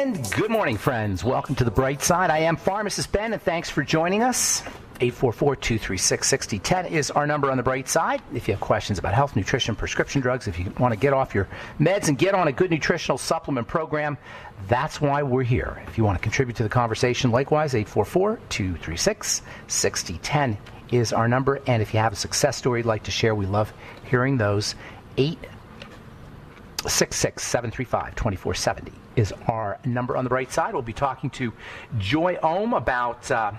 And good morning, friends. Welcome to The Bright Side. I am Pharmacist Ben, and thanks for joining us. 844-236-6010 is our number on The Bright Side. If you have questions about health, nutrition, prescription drugs, if you want to get off your meds and get on a good nutritional supplement program, that's why we're here. If you want to contribute to the conversation, likewise, 844-236-6010 is our number. And if you have a success story you'd like to share, we love hearing those. 866-735-2470 is our number on The Bright Side. We'll be talking to Joy Ohm about the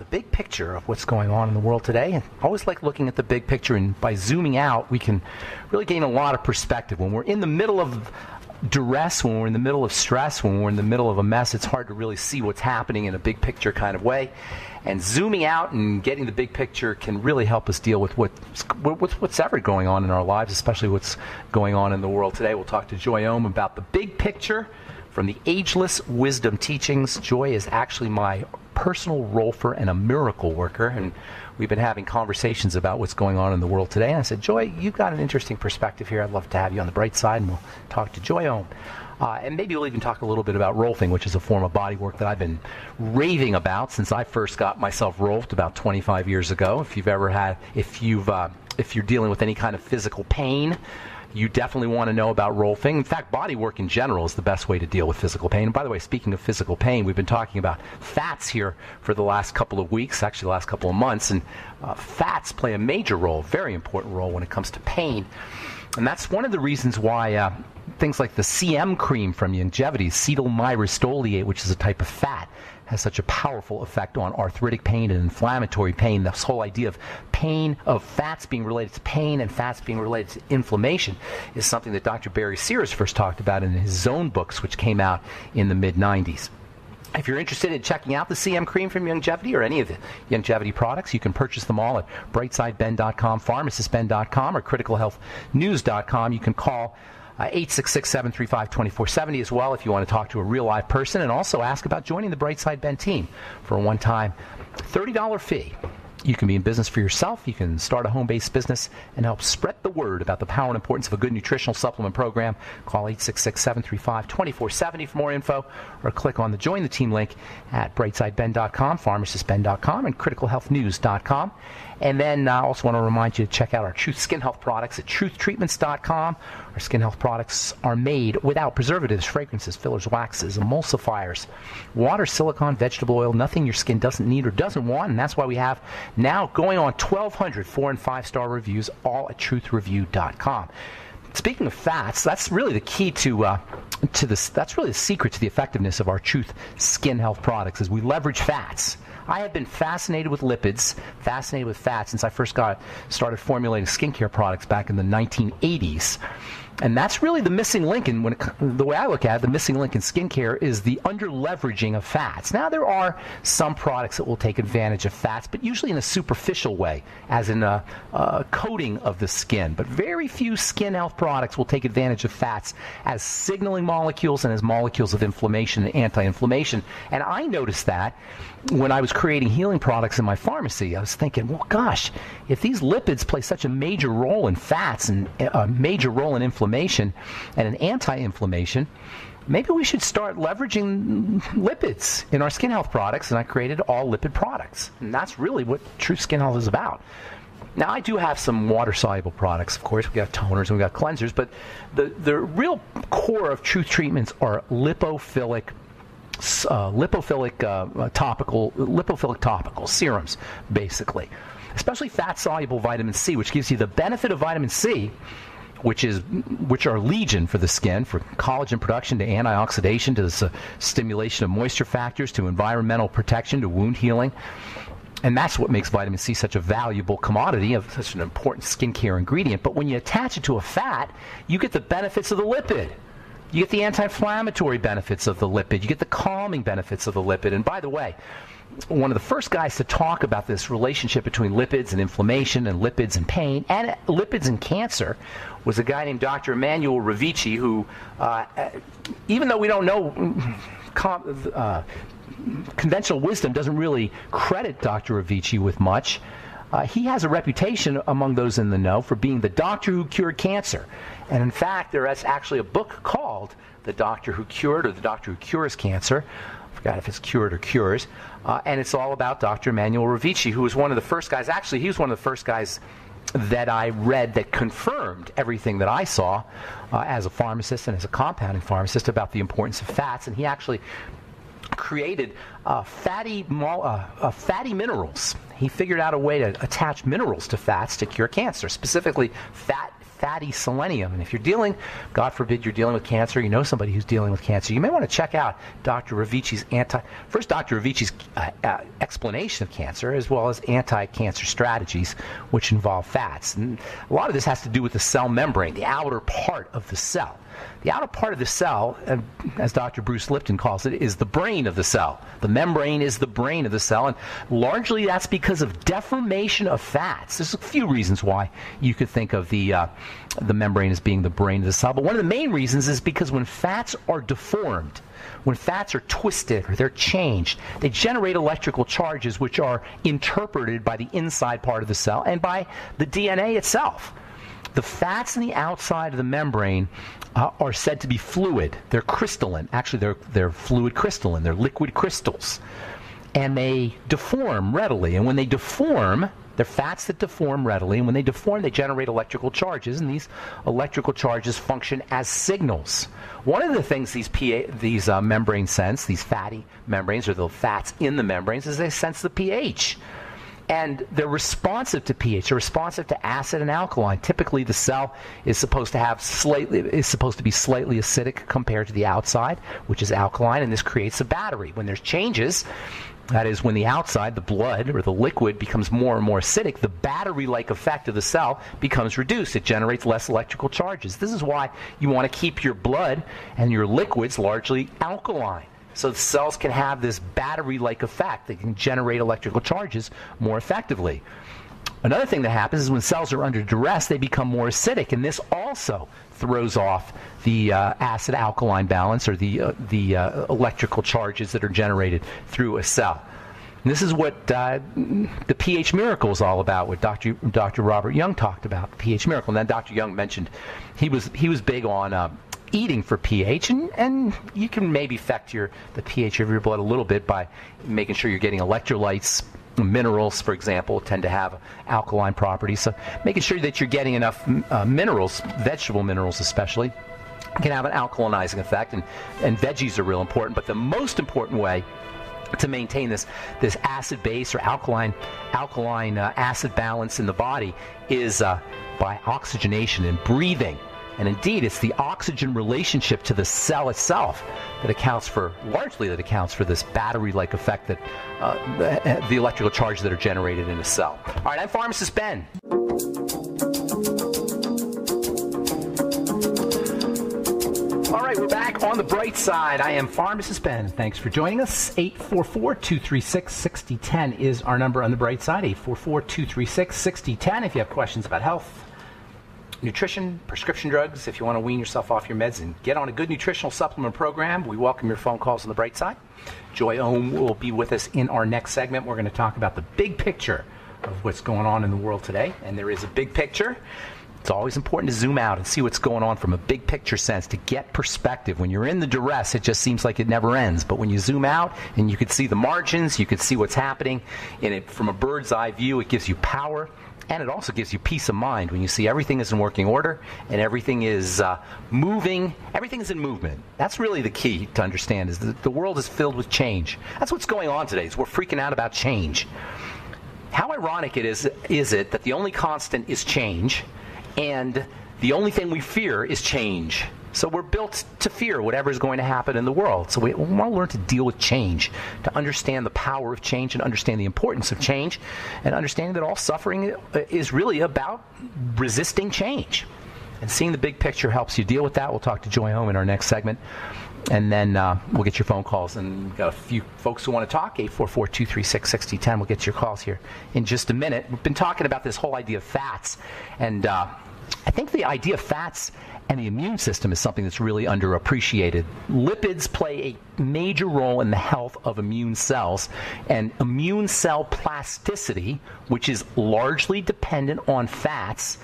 big picture of what's going on in the world today. And I always like looking at the big picture, and by zooming out, we can really gain a lot of perspective. When we're in the middle of duress, when we're in the middle of stress, when we're in the middle of a mess, it's hard to really see what's happening in a big picture kind of way. And zooming out and getting the big picture can really help us deal with what's ever going on in our lives, especially what's going on in the world today. We'll talk to Joy Ohm about the big picture from the Ageless Wisdom Teachings. Joy is actually my personal Rolfer and a miracle worker, and we've been having conversations about what's going on in the world today. And I said, Joy, you've got an interesting perspective here. I'd love to have you on The Bright Side, and we'll talk to Joy Ohm. And maybe we'll even talk a little bit about Rolfing, which is a form of body work that I've been raving about since I first got myself rolfed about 25 years ago. If you're dealing with any kind of physical pain, you definitely want to know about Rolfing. In fact, body work in general is the best way to deal with physical pain. And by the way, speaking of physical pain, we've been talking about fats here for the last couple of weeks, actually the last couple of months, and fats play a major role, very important role when it comes to pain. And that's one of the reasons why things like the CM cream from Longevity, cetyl myristoyl, which is a type of fat, has such a powerful effect on arthritic pain and inflammatory pain. This whole idea of pain, of fats being related to pain and fats being related to inflammation, is something that Dr. Barry Sears first talked about in his Zone books, which came out in the mid-90s. If you're interested in checking out the CM cream from Longevity or any of the Longevity products, you can purchase them all at brightsideben.com, pharmacistben.com, or criticalhealthnews.com. You can call 866-735-2470 as well if you want to talk to a real live person, and also ask about joining the Brightside Ben team for a one-time $30 fee. You can be in business for yourself. You can start a home-based business and help spread the word about the power and importance of a good nutritional supplement program. Call 866-735-2470 for more info, or click on the Join the Team link at brightsideben.com, pharmacistben.com, and criticalhealthnews.com. And then I also want to remind you to check out our Truth Skin Health products at truthtreatments.com. Our skin health products are made without preservatives, fragrances, fillers, waxes, emulsifiers, water, silicone, vegetable oil, nothing your skin doesn't need or doesn't want. And that's why we have now going on 1,200 4- and 5-star reviews, all at truthreview.com. Speaking of fats, that's really the key to this. That's really the secret to the effectiveness of our Truth Skin Health products, is we leverage fats. I have been fascinated with lipids, fascinated with fats since I first started formulating skincare products back in the 1980s. And that's really the missing link in the way I look at it. The missing link in skincare is the under-leveraging of fats. Now, there are some products that will take advantage of fats, but usually in a superficial way, as in a coating of the skin. But very few skin health products will take advantage of fats as signaling molecules and as molecules of inflammation and anti-inflammation. And I noticed that when I was creating healing products in my pharmacy. I was thinking, well, gosh, if these lipids play such a major role in fats and a major role in inflammation and an anti-inflammation, maybe we should start leveraging lipids in our skin health products. And I created all lipid products. And that's really what True Skin Health is about. Now, I do have some water-soluble products, of course. We've got toners and we've got cleansers. But the real core of Truth treatments are lipophilic topical serums, basically, especially fat-soluble vitamin C, which gives you the benefit of vitamin C, which are legion for the skin, for collagen production, to antioxidation, to the stimulation of moisture factors, to environmental protection, to wound healing. And that's what makes vitamin C such a valuable commodity, of such an important skincare ingredient. But when you attach it to a fat, you get the benefits of the lipid. You get the anti-inflammatory benefits of the lipid. You get the calming benefits of the lipid. And by the way, one of the first guys to talk about this relationship between lipids and inflammation and lipids and pain and lipids and cancer was a guy named Dr. Emanuel Ravici, who, even though we don't know, conventional wisdom doesn't really credit Dr. Ravici with much, he has a reputation among those in the know for being the doctor who cured cancer. And in fact, there is actually a book called The Doctor Who Cured, or The Doctor Who Cures Cancer. I forgot if it's cured or cures. And it's all about Dr. Emanuele Ravicci, who was one of the first guys. Actually, he was one of the first guys that I read that confirmed everything that I saw as a pharmacist and as a compounding pharmacist about the importance of fats. And he actually created fatty minerals. He figured out a way to attach minerals to fats to cure cancer, specifically fatty selenium. And if you're dealing, God forbid, you're dealing with cancer, you know somebody who's dealing with cancer, you may want to check out Dr. Ravicci's explanation of cancer, as well as anti-cancer strategies, which involve fats. And a lot of this has to do with the cell membrane, the outer part of the cell. The outer part of the cell, as Dr. Bruce Lipton calls it, is the brain of the cell. The membrane is the brain of the cell, and largely that's because of deformation of fats. There's a few reasons why you could think of the membrane as being the brain of the cell, but one of the main reasons is because when fats are deformed, when fats are twisted or they're changed, they generate electrical charges which are interpreted by the inside part of the cell and by the DNA itself. The fats in the outside of the membrane are said to be fluid. They're crystalline. Actually, they're fluid crystalline. They're liquid crystals. And they deform readily. And when they deform, they're fats that deform readily. And when they deform, they generate electrical charges. And these electrical charges function as signals. One of the things these membranes sense, these fatty membranes, or the fats in the membranes, is they sense the pH. And they're responsive to pH. They're responsive to acid and alkaline. Typically, the cell is supposed to be slightly acidic compared to the outside, which is alkaline, and this creates a battery. When there's changes, that is, when the outside, the blood or the liquid, becomes more and more acidic, the battery-like effect of the cell becomes reduced. It generates less electrical charges. This is why you want to keep your blood and your liquids largely alkaline. So the cells can have this battery-like effect. They can generate electrical charges more effectively. Another thing that happens is when cells are under duress, they become more acidic, and this also throws off the acid-alkaline balance, or the electrical charges that are generated through a cell. And this is what the pH miracle is all about, what Dr. Robert Young talked about, the pH miracle. And then Dr. Young mentioned he was big on eating for pH, and you can maybe affect the pH of your blood a little bit by making sure you're getting electrolytes. Minerals, for example, tend to have alkaline properties, so making sure that you're getting enough minerals, vegetable minerals especially, can have an alkalinizing effect, and veggies are real important. But the most important way to maintain this acid base or alkaline acid balance in the body is by oxygenation and breathing. And indeed, it's the oxygen relationship to the cell itself that accounts for this battery-like effect, that the electrical charges that are generated in a cell. All right, I'm Pharmacist Ben. All right, we're back on the bright side. I am Pharmacist Ben. Thanks for joining us. 844-236-6010 is our number on the bright side. 844-236-6010 if you have questions about health, nutrition, prescription drugs, if you want to wean yourself off your meds and get on a good nutritional supplement program. We welcome your phone calls on the bright side. Joy Ohm will be with us in our next segment. We're going to talk about the big picture of what's going on in the world today. And there is a big picture. It's always important to zoom out and see what's going on from a big picture sense, to get perspective. When you're in the duress, it just seems like it never ends. But when you zoom out and you can see the margins, you can see what's happening in it from a bird's eye view, it gives you power. And it also gives you peace of mind when you see everything is in working order and everything is moving. Everything is in movement. That's really the key to understand, is that the world is filled with change. That's what's going on today, is we're freaking out about change. How ironic is it that the only constant is change, and the only thing we fear is change? So we're built to fear whatever is going to happen in the world. So we want to learn to deal with change, to understand the power of change and understand the importance of change, and understanding that all suffering is really about resisting change. And seeing the big picture helps you deal with that. We'll talk to Joy Ohm in our next segment. And then we'll get your phone calls. And we've got a few folks who want to talk. 844-236-6010. We'll get your calls here in just a minute. We've been talking about this whole idea of fats. And I think the idea of fats and the immune system is something that's really underappreciated. Lipids play a major role in the health of immune cells, and immune cell plasticity, which is largely dependent on fats,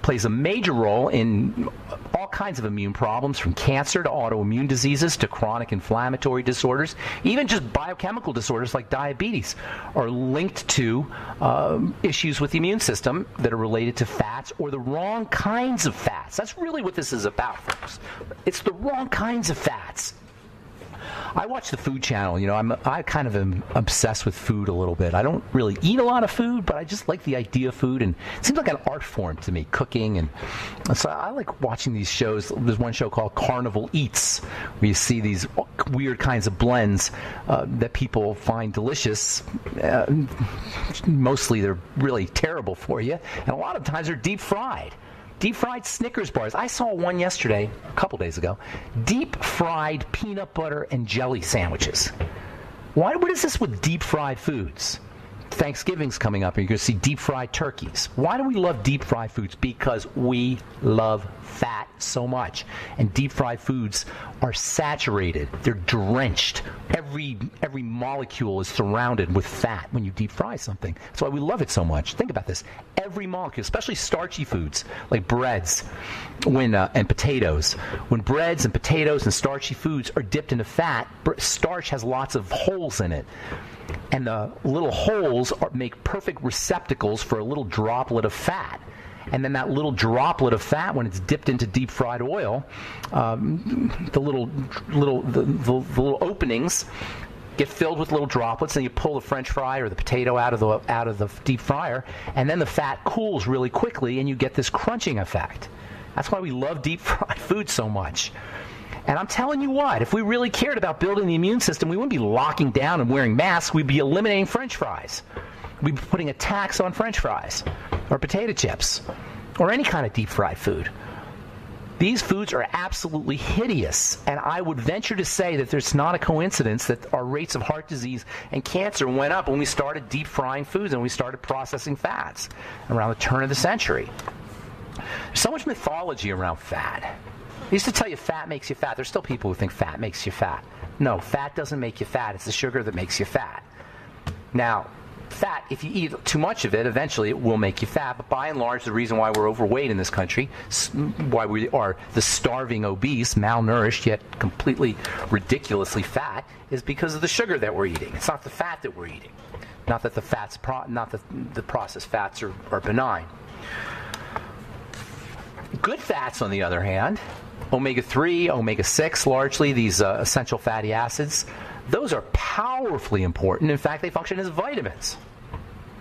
plays a major role in all kinds of immune problems, from cancer to autoimmune diseases to chronic inflammatory disorders. Even just biochemical disorders like diabetes are linked to issues with the immune system that are related to fats, or the wrong kinds of fats. That's really what this is about, folks. It's the wrong kinds of fats. I watch the Food Channel. You know, I kind of am obsessed with food a little bit. I don't really eat a lot of food, but I just like the idea of food, and it seems like an art form to me, cooking. And so I like watching these shows. There's one show called Carnival Eats, where you see these weird kinds of blends that people find delicious. Mostly they're really terrible for you, and a lot of times they're deep fried. Deep-fried Snickers bars. I saw one yesterday, a couple days ago. Deep-fried peanut butter and jelly sandwiches. What is this with deep-fried foods? Thanksgiving's coming up, and you're going to see deep-fried turkeys. Why do we love deep-fried foods? Because we love fat so much. And deep-fried foods are saturated. They're drenched. Every molecule is surrounded with fat when you deep-fry something. That's why we love it so much. Think about this. Every molecule, especially starchy foods like breads and potatoes. When breads and potatoes and starchy foods are dipped into fat, starch has lots of holes in it. And the little holes make perfect receptacles for a little droplet of fat. And then that little droplet of fat, when it's dipped into deep fried oil, the little openings get filled with little droplets, and you pull the French fry or the potato out of the deep fryer, and then the fat cools really quickly, and you get this crunching effect. That's why we love deep fried food so much. And I'm telling you what, if we really cared about building the immune system, we wouldn't be locking down and wearing masks. We'd be eliminating French fries. We'd be putting a tax on French fries or potato chips or any kind of deep fried food. These foods are absolutely hideous, and I would venture to say that there's not a coincidence that our rates of heart disease and cancer went up when we started deep frying foods and we started processing fats around the turn of the century. There's so much mythology around fat. I used to tell you fat makes you fat. There's still people who think fat makes you fat. No, fat doesn't make you fat. It's the sugar that makes you fat. Now, fat, if you eat too much of it, eventually it will make you fat. But by and large, the reason why we're overweight in this country, why we are the starving obese, malnourished, yet completely ridiculously fat, is because of the sugar that we're eating. It's not the fat that we're eating. Not that the processed fats are benign. Good fats, on the other hand, omega-3, omega-6, largely, these essential fatty acids, those are powerfully important. In fact, they function as vitamins.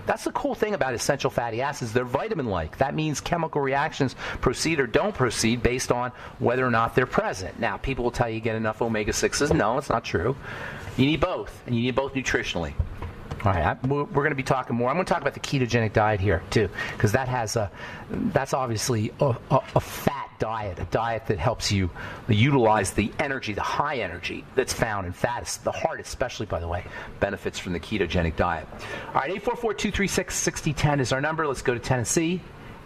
That's the cool thing about essential fatty acids. They're vitamin-like. That means chemical reactions proceed or don't proceed based on whether or not they're present. Now, people will tell you get enough omega-6s. No, it's not true. You need both, and you need both nutritionally. All right, we're going to be talking more. I'm going to talk about the ketogenic diet here, too, because that's obviously a fat diet, a diet that helps you utilize the energy, the high energy that's found in fat. The heart especially, by the way, benefits from the ketogenic diet. All right, 844-236-6010 is our number. Let's go to Tennessee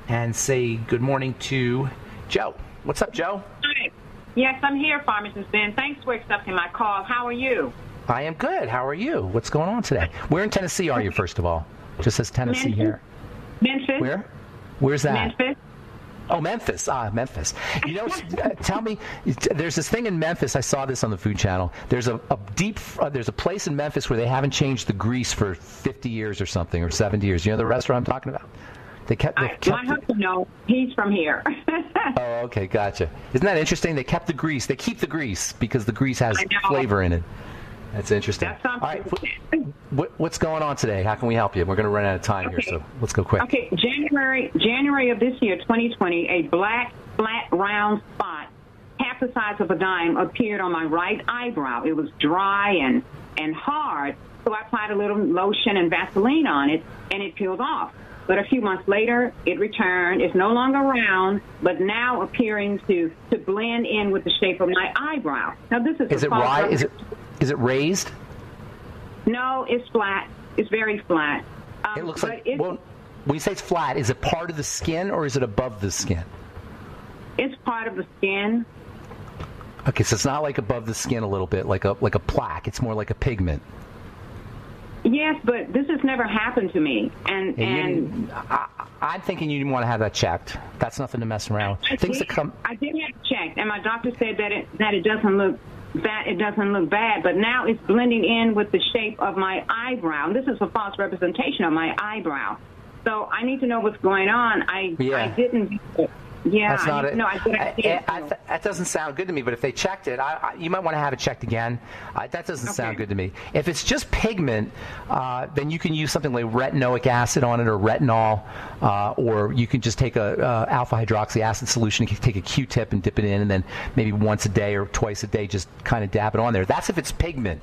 and say good morning to Joe. What's up, Joe? Hi. Yes, I'm here, Pharmacist Ben. Thanks for accepting my call. How are you? I am good. How are you? What's going on today? Where in Tennessee are you, first of all? Just says Tennessee here. Memphis. Where? Where's that? Memphis. Oh, Memphis. Memphis. You know, tell me, there's this thing in Memphis. I saw this on the Food Channel. There's there's a place in Memphis where they haven't changed the grease for 50 years or something, or 70 years. You know the restaurant I'm talking about? My husband knows. He's from here. Oh, okay. Gotcha. Isn't that interesting? They kept the grease. They keep the grease because the grease has flavor in it. That's interesting. That sounds all right, what's going on today? How can we help you? We're going to run out of time here, so let's go quick. Okay, January of this year, 2020, a black, flat, round spot, half the size of a dime, appeared on my right eyebrow. It was dry and hard, so I applied a little lotion and Vaseline on it, and it peeled off. But a few months later, it returned. It's no longer round, but now appearing to blend in with the shape of my eyebrow. Now, this is it right? Is it raised? No, it's flat. It's very flat. It looks like when you say it's flat, is it part of the skin or is it above the skin? It's part of the skin. Okay, so it's not like above the skin a little bit, like a plaque. It's more like a pigment. Yes, but this has never happened to me, and I'm thinking you want to have that checked. That's nothing to mess around with. I did have it checked, and my doctor said that it doesn't look bad, but now it's blending in with the shape of my eyebrow. This is a false representation of my eyebrow, so I need to know what's going on. I didn't. Yeah, that doesn't sound good to me, but if they checked it, you might want to have it checked again. That doesn't sound good to me. If it's just pigment, then you can use something like retinoic acid on it or retinol, or you can just take a alpha hydroxy acid solution, you can take a Q-tip and dip it in, and then maybe once a day or twice a day just kind of dab it on there. That's if it's pigment.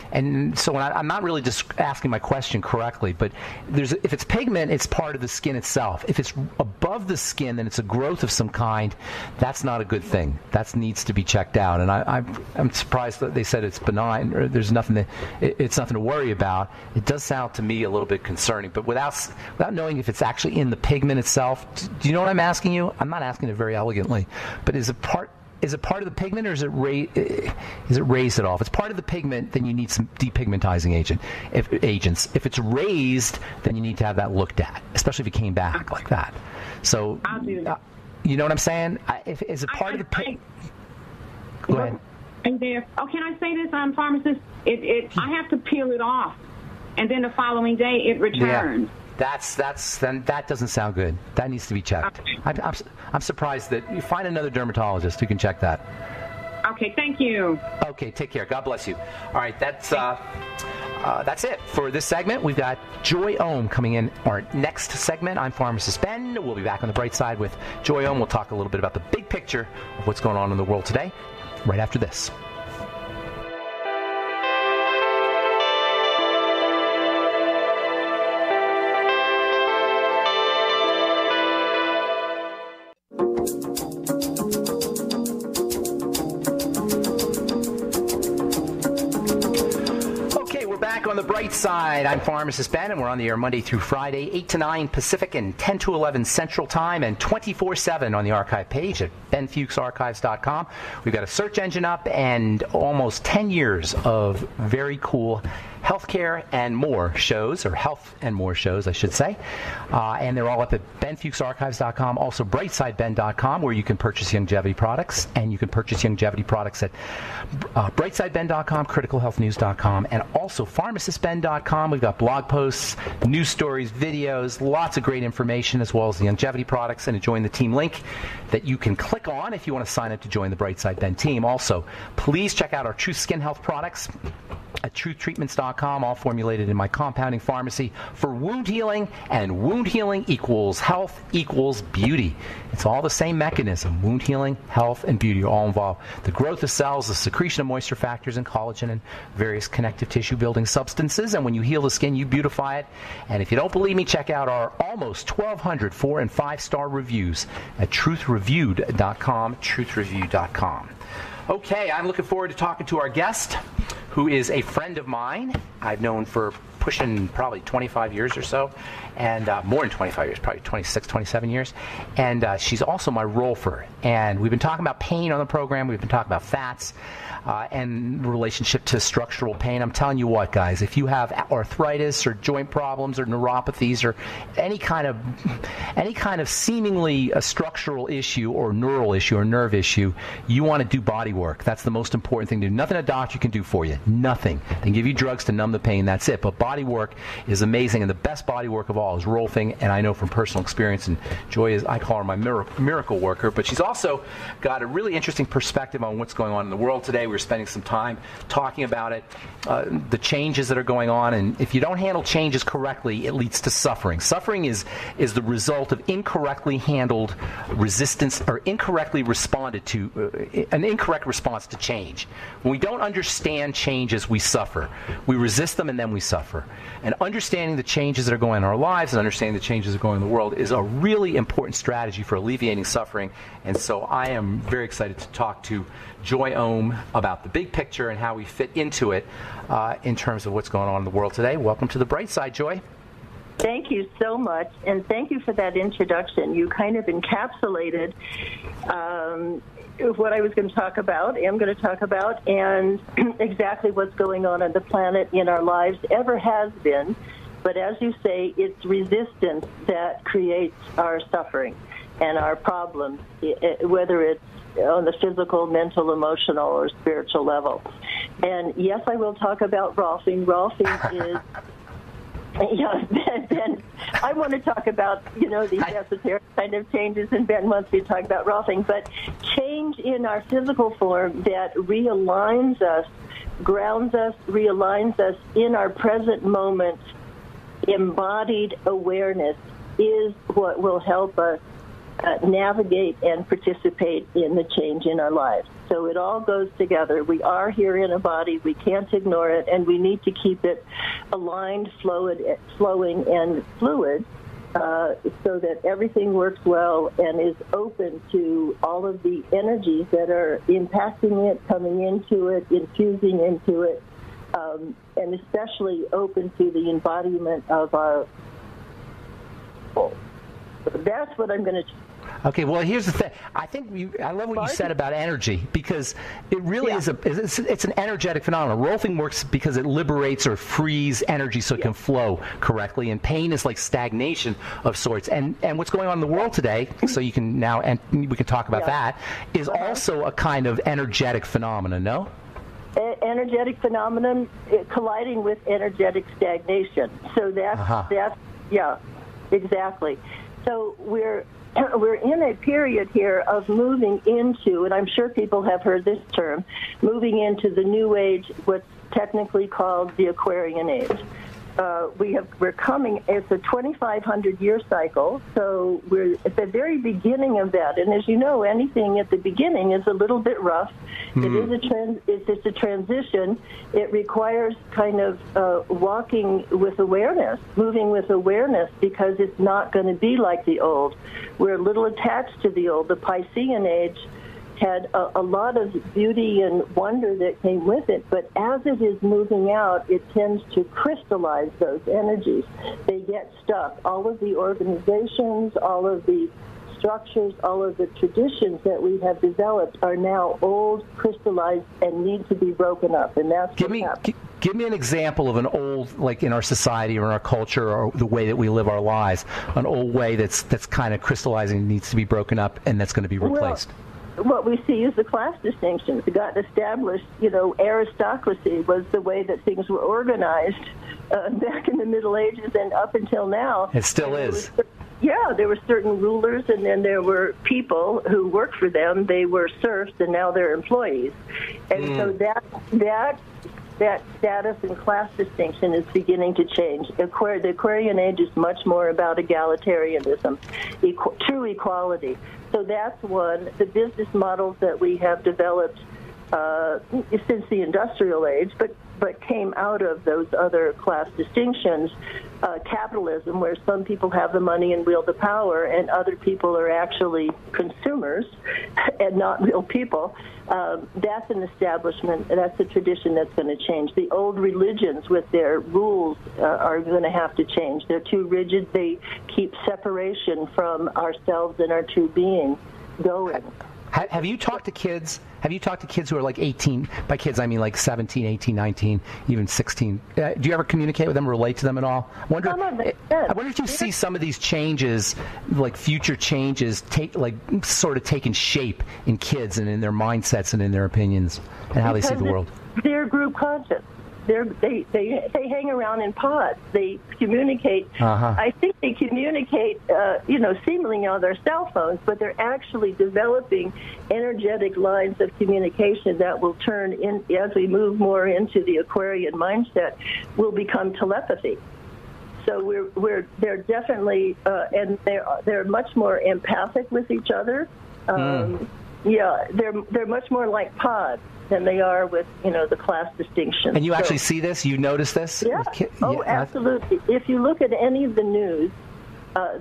And so I'm not really just asking my question correctly, but if it's pigment, it's part of the skin itself. If it's above the skin, then it's a growth of some kind. That's not a good thing. That needs to be checked out. And I'm surprised that they said it's benign, or it's nothing to worry about. It does sound to me a little bit concerning, but without knowing if it's actually in the pigment itself. Do you know what I'm asking you? I'm not asking it very elegantly, but is it part of the pigment, or is it raised at all? If it's part of the pigment, then you need some depigmentizing agents. If it's raised, then you need to have that looked at, especially if it came back like that. So, I'll do that. You know what I'm saying? Is it part of the pigment? Go ahead. Are you there? Oh, can I say this? I'm a pharmacist. I have to peel it off, and then the following day it returns. Yeah. Then that doesn't sound good. That needs to be checked. Okay. I'm surprised that you find another dermatologist who can check that. Okay, thank you. Okay, take care. God bless you. All right, that's it for this segment. We've got Joy Ohm coming in our next segment. I'm Pharmacist Ben. We'll be back on the bright side with Joy Ohm. We'll talk a little bit about the big picture of what's going on in the world today right after this. On the bright side, I'm Pharmacist Ben, and we're on the air Monday through Friday, 8 to 9 Pacific and 10 to 11 Central Time, and 24/7 on the archive page at benfuchsarchives.com. We've got a search engine up and almost 10 years of very cool healthcare and more shows, or health and more shows, I should say. And they're all up at benfuchsarchives.com, also brightsideben.com, where you can purchase longevity products, and you can purchase longevity products at brightsideben.com, criticalhealthnews.com, and also pharmacistben.com. We've got blog posts, news stories, videos, lots of great information, as well as the longevity products and a Join the Team link that you can click on if you want to sign up to join the Brightside Ben team. Also, please check out our True Skin Health products at truthtreatments.com, all formulated in my compounding pharmacy for wound healing, and wound healing equals health equals beauty. It's all the same mechanism. Wound healing, health, and beauty are all involved. The growth of cells, the secretion of moisture factors and collagen and various connective tissue building substances, and when you heal the skin, you beautify it. And if you don't believe me, check out our almost 1,200 4- and 5-star reviews at truthreviewed.com, truthreviewed.com. Okay, I'm looking forward to talking to our guest, who is a friend of mine I've known for pushing probably 25 years or so, and more than 25 years, probably 26, 27 years. And she's also my Rolfer. And we've been talking about pain on the program. We've been talking about fats and relationship to structural pain. I'm telling you what, guys, if you have arthritis or joint problems or neuropathies or any kind of seemingly a structural issue or neural issue or nerve issue, you want to do body work. That's the most important thing to do. Nothing a doctor can do for you. Nothing. They can give you drugs to numb the pain. That's it. But body work is amazing, and the best body work of all is Rolfing, and I know from personal experience, and Joy is, I call her my miracle worker, but she's also got a really interesting perspective on what's going on in the world today. We're spending some time talking about it, the changes that are going on, and if you don't handle changes correctly, it leads to suffering. Suffering is the result of incorrectly handled resistance, or incorrectly responded to, an incorrect response to change. When we don't understand changes, we suffer. We resist them, and then we suffer. And understanding the changes that are going on in our lives and understanding the changes that are going on in the world is a really important strategy for alleviating suffering. And so I am very excited to talk to Joy Ohm about the big picture and how we fit into it in terms of what's going on in the world today. Welcome to the bright side, Joy. Thank you so much, and thank you for that introduction. You kind of encapsulated what I was going to talk about, and exactly what's going on the planet in our lives, ever has been. But as you say, it's resistance that creates our suffering and our problems, whether it's on the physical, mental, emotional, or spiritual level. And yes, I will talk about Rolfing. Rolfing is... Yeah, Ben, I want to talk about, these esoteric kind of changes, and Ben wants me to talk about Rolfing, but change in our physical form that realigns us, grounds us, realigns us in our present moment, embodied awareness is what will help us navigate and participate in the change in our lives. So it all goes together. We are here in a body. We can't ignore it, and we need to keep it aligned, flowing, and fluid so that everything works well and is open to all of the energies that are impacting it, coming into it, infusing into it, and especially open to the embodiment of our soul. So that's what I'm going to... Okay, well, here's the thing. I love what you said about energy, because it really is it's an energetic phenomenon. Rolfing works because it liberates or frees energy so it can flow correctly, and pain is like stagnation of sorts. And what's going on in the world today, so you can now, and we can talk about that, is also a kind of energetic phenomenon, no? Energetic phenomenon colliding with energetic stagnation. So that's exactly. So we're in a period here of moving into, and I'm sure people have heard this term, moving into the new age, what's technically called the Aquarian Age. We're coming, it's a 2,500-year cycle, so we're at the very beginning of that. And as you know, anything at the beginning is a little bit rough. It's a transition. It requires kind of walking with awareness, moving with awareness, because it's not going to be like the old. We're a little attached to the old. The Piscean Age had a lot of beauty and wonder that came with it, but as it is moving out, it tends to crystallize those energies. They get stuck. All of the organizations, all of the structures, all of the traditions that we have developed are now old, crystallized, and need to be broken up, and that's Give me an example of an old, like in our society or in our culture or the way that we live our lives, an old way that's kind of crystallizing, needs to be broken up, and that's going to be replaced. What we see is the class distinctions. It got established, aristocracy was the way that things were organized back in the Middle Ages and up until now. It still is. There were certain rulers, and then there were people who worked for them. They were serfs, and now they're employees. And so that status and class distinction is beginning to change. The Aquarian Age is much more about egalitarianism, true equality. So that's one. The business models that we have developed since the industrial age, but came out of those other class distinctions, capitalism, where some people have the money and wield the power, and other people are actually consumers and not real people. That's an establishment. That's a tradition that's going to change. The old religions with their rules are going to have to change. They're too rigid. They keep separation from ourselves and our true being going. Have you talked to kids? Have you talked to kids who are like 18? By kids, I mean like 17, 18, 19, even 16. Do you ever communicate with them, relate to them at all? I wonder if you see some of these changes, like future changes, sort of taking shape in kids and in their mindsets and in their opinions and how they see the world. They're group conscious. They hang around in pods. They communicate. I think they communicate, seemingly on their cell phones, but they're actually developing energetic lines of communication that will turn in as we move more into the Aquarian mindset. Will become telepathy. So they're definitely and they're much more empathic with each other. They're much more like pods than they are with, the class distinctions. And you actually see this? You notice this? Yeah. Absolutely. If you look at any of the news,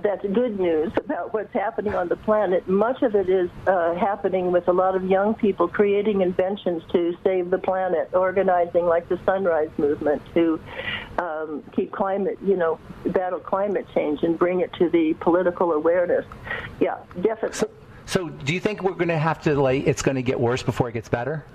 that's good news about what's happening on the planet. Much of it is happening with a lot of young people creating inventions to save the planet, organizing like the Sunrise Movement to keep climate, battle climate change and bring it to the political awareness. Yeah, definitely. So do you think we're going to have to, it's going to get worse before it gets better?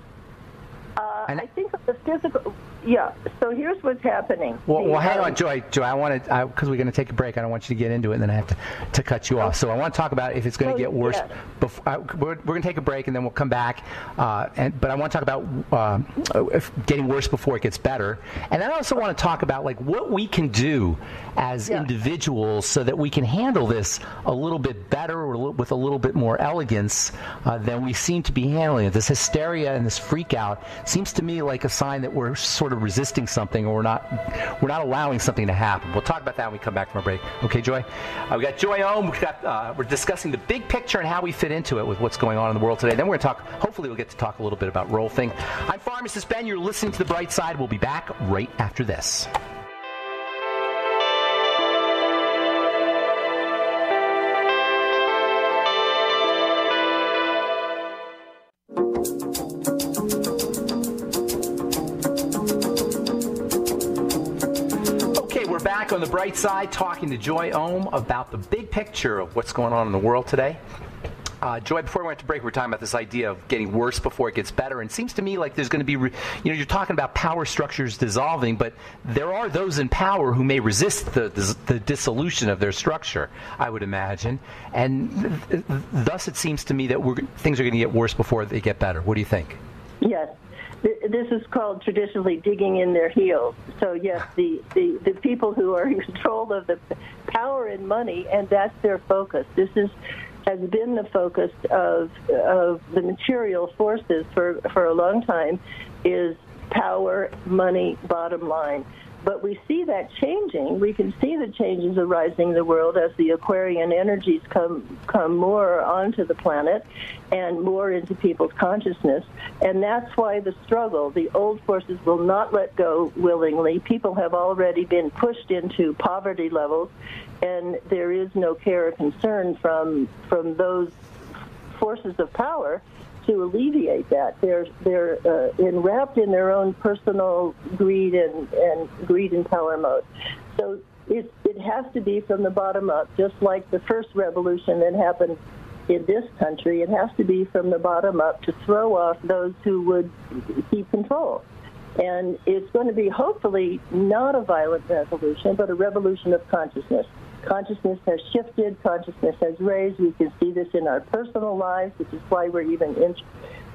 I think of the physical. Yeah. So here's what's happening. Well, hang on, Joy. I want to, because we're going to take a break. I don't want you to get into it, and then I have to cut you off. So I want to talk about if it's going to get worse. Yes. We're going to take a break, and then we'll come back. But I want to talk about getting worse before it gets better. And I also want to talk about what we can do as individuals so that we can handle this a little bit better or with a little bit more elegance than we seem to be handling it. This hysteria and this freak out seems to me like a sign that we're sort of resisting something, or we're not allowing something to happen. We'll talk about that when we come back from our break. Okay, Joy? We got Joy Ohm. We're discussing the big picture and how we fit into it with what's going on in the world today. Then we're going to talk, hopefully we'll get to talk a little bit about Rolfing. I'm Pharmacist Ben. You're listening to The Bright Side. We'll be back right after this. On the bright side, talking to Joy Ohm about the big picture of what's going on in the world today. Joy, before we went to break, we were talking about this idea of getting worse before it gets better. And it seems to me like there's going to be, you're talking about power structures dissolving, but there are those in power who may resist the dissolution of their structure, I would imagine. And thus it seems to me that things are going to get worse before they get better. What do you think? Yes. This is called traditionally digging in their heels. So, yes, the people who are in control of the power and money, and that's their focus. This has been the focus of the material forces for a long time, is power, money, bottom line. But we see that changing. We can see the changes arising in the world as the Aquarian energies come more onto the planet and more into people's consciousness. And that's why the struggle, the old forces will not let go willingly. People have already been pushed into poverty levels, and there is no care or concern from those forces of power to alleviate that. They're enwrapped in their own personal greed and power mode. So it has to be from the bottom up, just like the first revolution that happened in this country. It has to be from the bottom up to throw off those who would keep control. And it's going to be hopefully not a violent revolution, but a revolution of consciousness. Consciousness has shifted. Consciousness has raised. We can see this in our personal lives, which is why we're even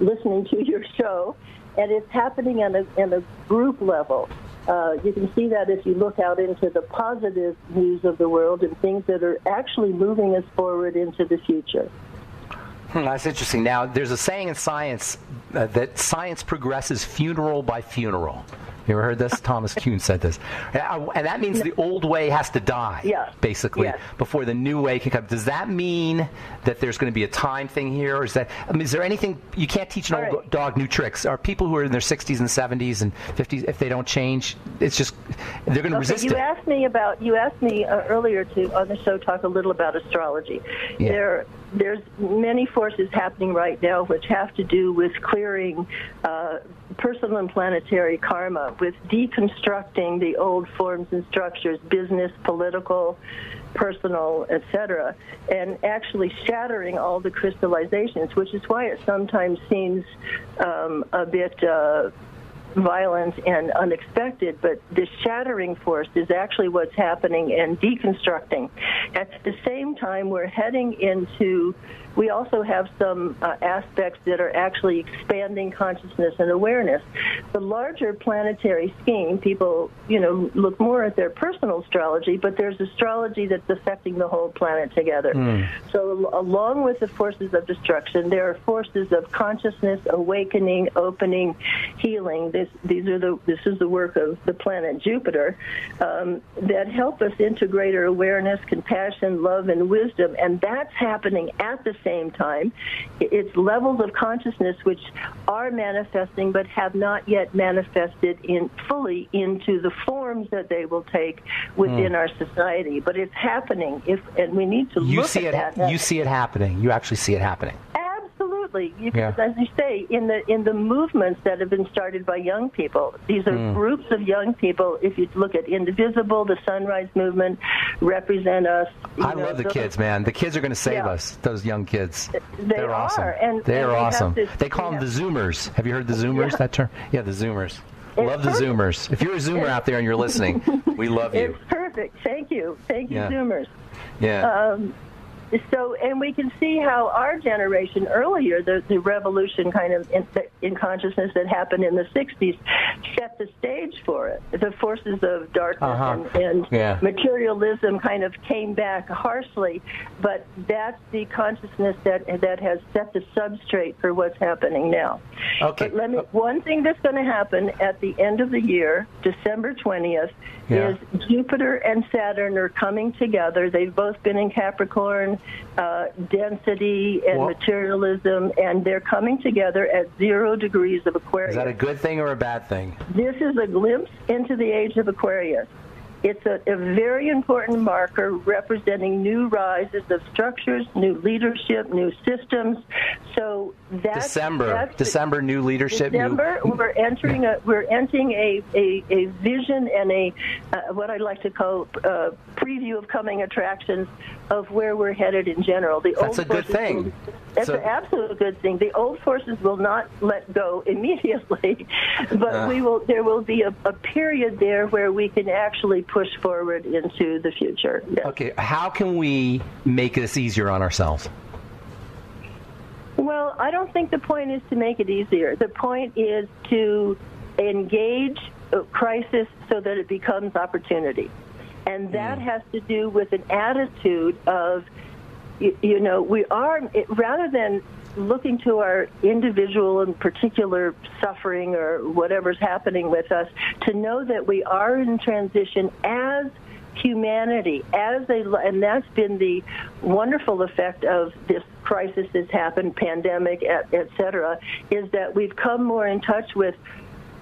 listening to your show. And it's happening on a group level. You can see that if you look out into the positive news of the world and things that are actually moving us forward into the future. That's interesting. Now, there's a saying in science that science progresses funeral by funeral. You ever heard this? Thomas Kuhn said this. And that means the old way has to die, basically, before the new way can come. Does that mean that there's going to be a time thing here? Or is there anything, you can't teach an old dog new tricks? Are people who are in their 60s and 70s and 50s, if they don't change, it's just, they're going to resist it? You asked me earlier on the show talk a little about astrology. Yeah. There's many forces happening right now which have to do with clearing personal and planetary karma, with deconstructing the old forms and structures, business, political, personal, etc., and actually shattering all the crystallizations, which is why it sometimes seems a bit violent and unexpected, but the shattering force is actually what's happening and deconstructing. At the same time, we're heading into, we also have some aspects that are actually expanding consciousness and awareness. The larger planetary scheme, people, look more at their personal astrology, but there's astrology that's affecting the whole planet together. So along with the forces of destruction, there are forces of consciousness, awakening, opening, healing this is the work of the planet Jupiter, that help us into greater awareness, compassion, love, and wisdom. And that's happening at the same time. It's levels of consciousness which are manifesting but have not yet manifested fully into the forms that they will take within our society. But it's happening, and we need to look at that. You see it happening. You actually see it happening. Absolutely. As you say, in the movements that have been started by young people, these are groups of young people. If you look at Indivisible, the Sunrise Movement, represent us. I love the kids, man. The kids are going to save us, those young kids. They're awesome. They're awesome. They call them the Zoomers. Have you heard the Zoomers, that term? Yeah, the Zoomers. Love the Zoomers. If you're a Zoomer out there and you're listening, we love you. It's perfect. Thank you. Thank you, Zoomers. Yeah. So, and we can see how our generation earlier, the revolution kind of in consciousness that happened in the 60s, set the stage for it. The forces of darkness and materialism kind of came back harshly, but that's the consciousness that has set the substrate for what's happening now. Okay. But one thing that's going to happen at the end of the year, December 20th, is Jupiter and Saturn are coming together. They've both been in Capricorn, density and materialism, and they're coming together at 0 degrees of Aquarius. Is that a good thing or a bad thing? This is a glimpse into the age of Aquarius. It's a very important marker representing new rises of structures, new leadership, new systems. So that's December, new leadership. December, we're entering a vision and a what I'd like to call a preview of coming attractions of where we're headed in general. That's a good thing. That's an absolute good thing. The old forces will not let go immediately, but there will be a period there where we can actually push forward into the future. Yes. Okay, how can we make this easier on ourselves? Well, I don't think the point is to make it easier. The point is to engage a crisis so that it becomes opportunity. And that has to do with an attitude of, we are, rather than looking to our individual and particular suffering or whatever's happening with us, to know that we are in transition as humanity, and that's been the wonderful effect of this crisis that's happened, pandemic, et cetera, is that we've come more in touch with,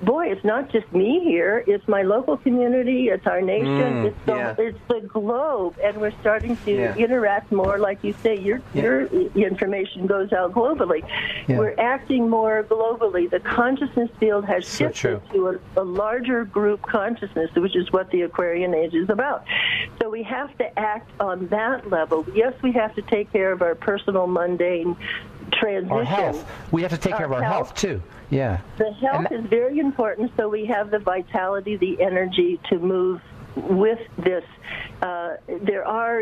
boy, it's not just me here. It's my local community. It's our nation. It's the globe, and we're starting to interact more. Like you say, your information goes out globally. Yeah. We're acting more globally. The consciousness field has shifted to a larger group consciousness, which is what the Aquarian Age is about. So we have to act on that level. Yes, we have to take care of our personal, mundane transition. Our health. We have to take care of our health too. Yeah. The health is very important, so we have the vitality, the energy to move with this. There are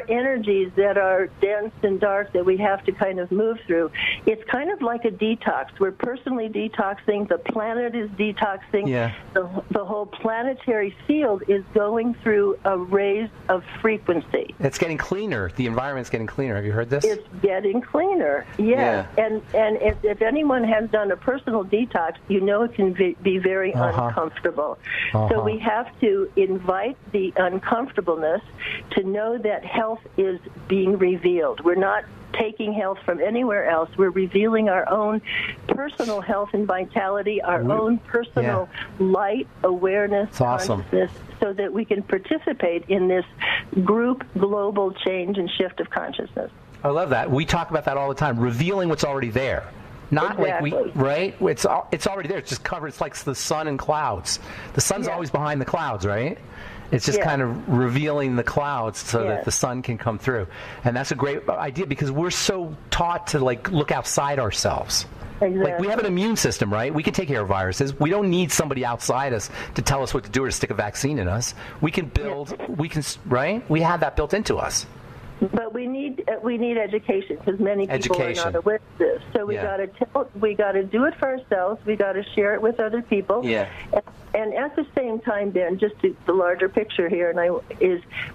energies that are dense and dark that we have to kind of move through. It's kind of like a detox. We're personally detoxing. The planet is detoxing. Yeah. The whole planetary field is going through a raise of frequency. It's getting cleaner. The environment's getting cleaner. Have you heard this? It's getting cleaner. Yes. Yeah. And if anyone has done a personal detox, it can be very uncomfortable. So we have to invite the uncomfortableness to know that health is being revealed. We're not taking health from anywhere else. We're revealing our own personal health and vitality, our own personal light, awareness, consciousness, so that we can participate in this group global change and shift of consciousness. I love that. We talk about that all the time, revealing what's already there. Not like it's already there. It's just covered. It's like the sun and clouds. The sun's always behind the clouds, right? It's just kind of revealing the clouds so that the sun can come through. And that's a great idea because we're so taught to look outside ourselves. Exactly. Like we have an immune system, right? We can take care of viruses. We don't need somebody outside us to tell us what to do or to stick a vaccine in us. We can build, right? We have that built into us. But we need education because many people are not aware of this. So we got to do it for ourselves. We got to share it with other people. Yeah. And at the same time, Ben, just the larger picture here,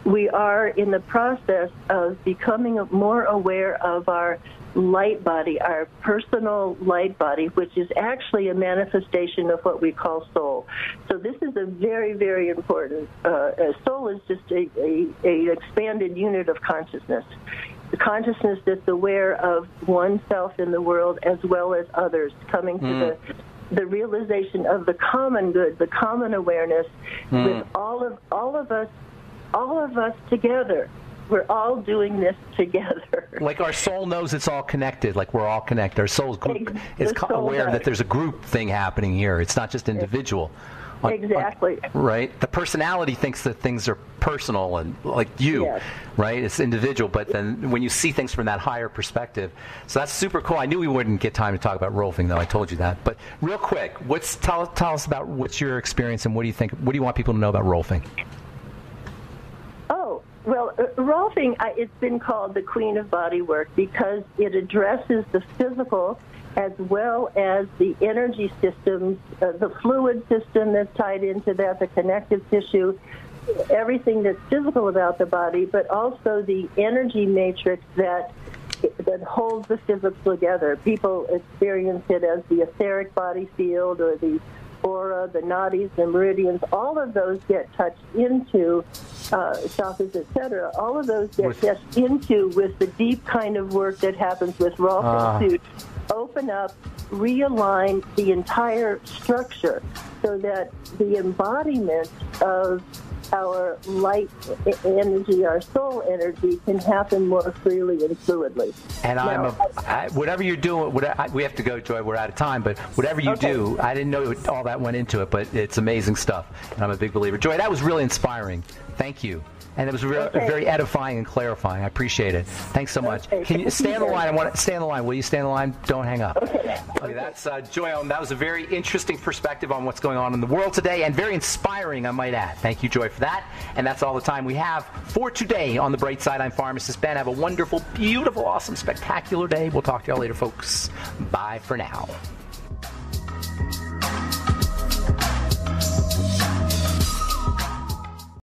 we are in the process of becoming more aware of our light body, our personal light body, which is actually a manifestation of what we call soul. So this is a very, very important. Soul is just a expanded unit of consciousness. The consciousness that's aware of oneself in the world as well as others, coming to the realization of the common good, the common awareness, with all of us together. We're all doing this together. Like our soul knows it's all connected. Like we're all connected. Our soul is aware that there's a group thing happening here. It's not just individual. Exactly. Right? The personality thinks that things are personal and like you, right? It's individual. But then when you see things from that higher perspective, so that's super cool. I knew we wouldn't get time to talk about Rolfing, though. I told you that. But real quick, tell us about what's your experience and what do you think? What do you want people to know about Rolfing? Oh, well, Rolfing, it's been called the Queen of Bodywork because it addresses the physical as well as the energy systems, the fluid system that's tied into that, the connective tissue, everything that's physical about the body, but also the energy matrix that holds the physical together. People experience it as the etheric body field or the aura, the nadis, the meridians. All of those get touched into, chakras, etc. All of those get touched into with the deep kind of work that happens with Rolfing to open up, realign the entire structure so that the embodiment of our light energy, our soul energy, can happen more freely and fluidly. And whatever you're doing, we have to go, Joy. We're out of time. But whatever you do, I didn't know all that went into it, but it's amazing stuff. And I'm a big believer. Joy, that was really inspiring. Thank you. And it was very edifying and clarifying. I appreciate it. Thanks so much. Can you stay on the line? Stay on the line. Will you stay on the line? Don't hang up. Okay, that's Joy. That was a very interesting perspective on what's going on in the world today, and very inspiring, I might add. Thank you, Joy, for that. And that's all the time we have for today on The Bright Side. I'm Pharmacist Ben. Have a wonderful, beautiful, awesome, spectacular day. We'll talk to y'all later, folks. Bye for now.